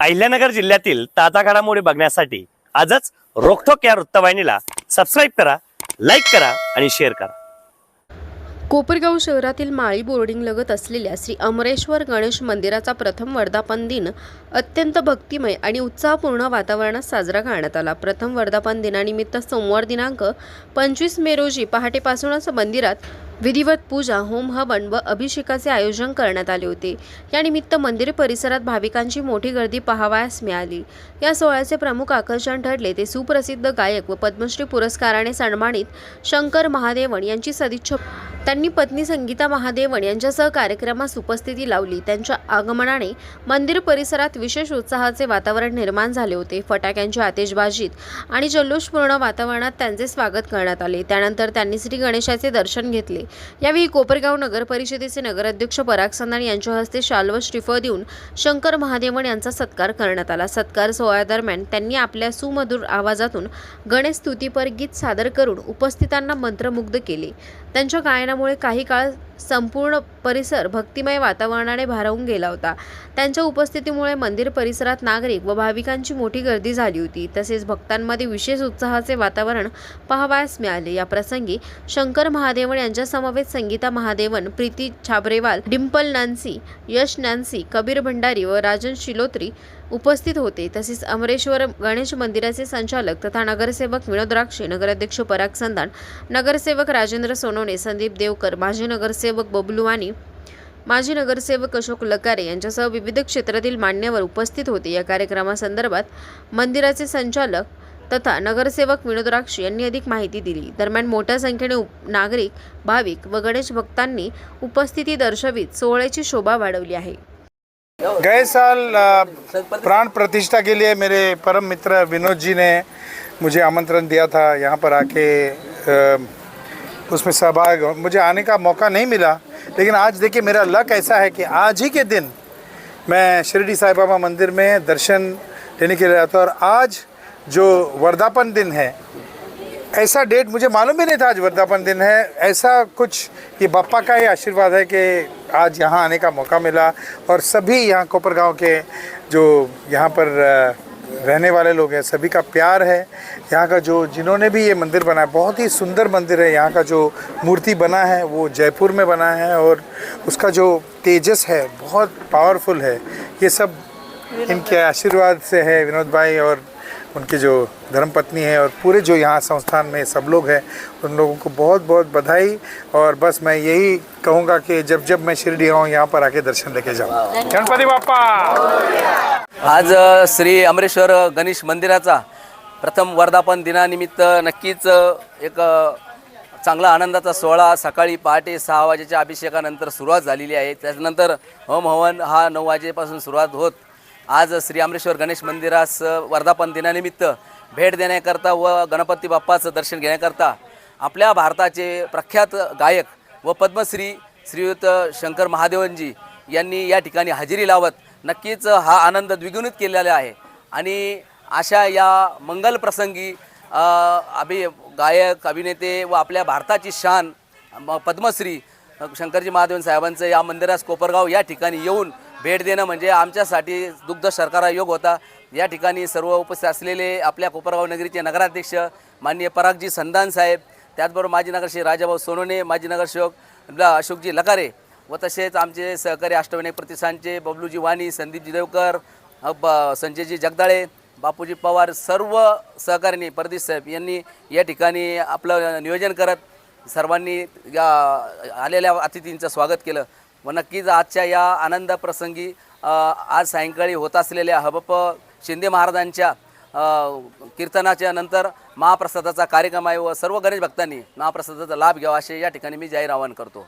अहिल्यानगर जिल्ह्यातील ताजा घडामोडी बघण्यासाठी आजच रोखोक या वृत्तवाहिनीला सबस्क्राईब करा, लाईक करा आणि शेअर करा। कोपरगाव शहरातील माळी बोर्डिंग लगत असलेल्या श्री अमरेश्वर गणेश मंदिराचा प्रथम वर्धापन दिन अत्यंत भक्तिमय आणि उत्साहपूर्ण वातावरणात साजरा करण्यात आला। प्रथम वर्धापन दिनानिमित्त सोमवार दिनांक 25 मे रोजी पहाटेपासूनच मंदिरात विधिवत पूजा, होम हवन व अभिषेकाचे आयोजन करण्यात आले होते। या निमित्त मंदिर परिसरात भाविकांची मोठी गर्दी पाहावयास मिळाली। या सोहळ्याचे प्रमुख आकर्षण ठरले ते सुप्रसिद्ध गायक व पद्मश्री पुरस्काराने सन्मानित शंकर महादेवन यांची सदिच्छा। त्यांनी पत्नी संगीता महादेवन यांच्यासह कार्यक्रमास उपस्थिती लावली। त्यांच्या आगमनाने मंदिर परिसरात विशेष उत्साहाचे वातावरण निर्माण झाले होते। फटाक्यांच्या आतिषबाजीत आणि जल्लोषपूर्ण वातावरणात त्यांचे स्वागत करण्यात आले। त्यानंतर त्यांनी श्री गणेशाचे दर्शन घेतले। यावेळी कोपरगाव नगर परिषदेचे नगराध्यक्ष पराग संधान यांच्या हस्ते शाल व श्रीफळ देऊन शंकर महादेवन यांचा सत्कार करण्यात आला। सत्कार सोहळ्यादरम्यान त्यांनी आपल्या सुमधुर आवाजातून गणेश स्तुतीपर गीत सादर करून उपस्थितांना मंत्रमुग्ध केले। त्यांच्या गायनामुळे काही काळ संपूर्ण परिसर भक्तिमय वातावरणाने भारावून गेला होता। त्यांच्या उपस्थितीमुळे मंदिर परिसरात नागरिक व भाविकांची मोठी गर्दी झाली होती। तसेच भक्तांमध्ये विशेष उत्साहाचे वातावरण पाहावयास मिळाले। या प्रसंगी शंकर महादेवन यांच्या समवेत संगीता महादेवन, प्रीती छाबरेवाल, डिंपल नान्सी, यश नान्सी, कबीर भंडारी व राजन शिलोत्री उपस्थित होते। तसेच अमरेश्वर गणेश मंदिराचे संचालक तथा नगरसेवक विनोद राक्षे, नगराध्यक्ष पराग संधान, नगरसेवक राजेंद्र सोनवणे, संदीप देवकर, माजी नगरसेवक बबलू वाणी, माजी नगरसेवक अशोक लकारे यांच्यासह विविध क्षेत्रातील मान्यवर उपस्थित होते। या कार्यक्रमासंदर्भात मंदिराचे संचालक तथा नगरसेवक विनोद राक्षे यांनी अधिक माहिती दिली। दरम्यान मोठ्या संख्येने नागरिक, भाविक व गणेश भक्तांनी उपस्थिती दर्शवित सोहळ्याची शोभा वाढवली आहे। गए साल प्राण प्रतिष्ठा के लिए मेरे परम मित्र विनोद जी ने मुझे आमंत्रण दिया था। यहाँ पर आके उसमें सहभाग, मुझे आने का मौका नहीं मिला, लेकिन आज देखिए मेरा लक ऐसा है कि आज ही के दिन मैं शिरडी साईं बाबा मंदिर में दर्शन लेने के लिए आता। और आज जो वर्धापन दिन है, ऐसा डेट मुझे मालूम ही नहीं था आज वर्धापन दिन है। ऐसा कुछ ये बापा का ही आशीर्वाद है कि आज यहाँ आने का मौका मिला। और सभी यहाँ कोपरगांव के जो यहाँ पर रहने वाले लोग हैं, सभी का प्यार है। यहाँ का जो जिन्होंने भी ये मंदिर बनाया, बहुत ही सुंदर मंदिर है। यहाँ का जो मूर्ति बना है वो जयपुर में बना है और उसका जो तेजस है बहुत पावरफुल है। ये सब इनके आशीर्वाद से है। विनोद भाई और उनकी जो धर्मपत्नी है और पूरे जो यहाँ संस्थान में सब लोग हैं, उन लोगों को बहुत बहुत बधाई। और बस मैं यही कहूँगा कि जब जब मैं शिरडी आऊँ, यहाँ पर आके दर्शन लेके जाऊँ। गणपति बाप्पा। आज श्री अमरेश्वर गणेश मंदिराचा प्रथम वर्धापन दिनानिमित्त नक्कीच एक चांगला आनंदाचा सोहळा सकाळी पहाटे 6 वाजेच्या अभिषेकानंतर सुरुवात झालेली आहे। त्यानंतर होम हवन हा 9 वाजेपासून सुरुवात होत आज श्री अमरेश्वर गणेश मंदिरास वर्धापन दिनानिमित्त भेट देण्याकरता व गणपती बाप्पाचं दर्शन घेण्याकरता आपल्या भारताचे प्रख्यात गायक व पद्मश्री श्रीयुत शंकर महादेवनजी यांनी या ठिकाणी हजेरी लावत नक्कीच हा आनंद द्विगुणित केलेला आहे। आणि अशा या मंगल प्रसंगी गायक, अभिनेते व आपल्या भारताची शान पद्मश्री शंकरजी महादेवन साहेबांचं या मंदिरास कोपरगाव या ठिकाणी येऊन भेट देणं म्हणजे आमच्यासाठी दुग्ध शर्करा योग होता। या ठिकाणी सर्व उपस्थित असलेले आपल्या कोपरगाव नगरीचे नगराध्यक्ष माननीय परागजी संधान साहेब, त्याचबरोबर माजी नगरसेवक राजाभाऊ सोनवणे, माजी नगरसेवक अशोकजी लकारे व तसेच आमचे सहकारी अष्टविनायक प्रतिष्ठानचे बबलूजी वाणी, संदीपजी देवकर, संजयजी जगदाळे, बापूजी पवार, सर्व सहकाऱ्यांनी, परदेश साहेब यांनी या ठिकाणी आपलं नियोजन करत सर्वांनी आलेल्या अतिथींचं स्वागत केलं। व नक्कीच आजच्या या आनंद प्रसंगी आज सायंकाळी होत असलेल्या हबप शिंदे महाराजांच्या कीर्तनाच्या नंतर महाप्रसादाचा कार्यक्रम आहे व सर्व गणेश भक्तांनी महाप्रसादाचा लाभ घ्यावा असे या ठिकाणी मी जाहीर आवाहन करतो।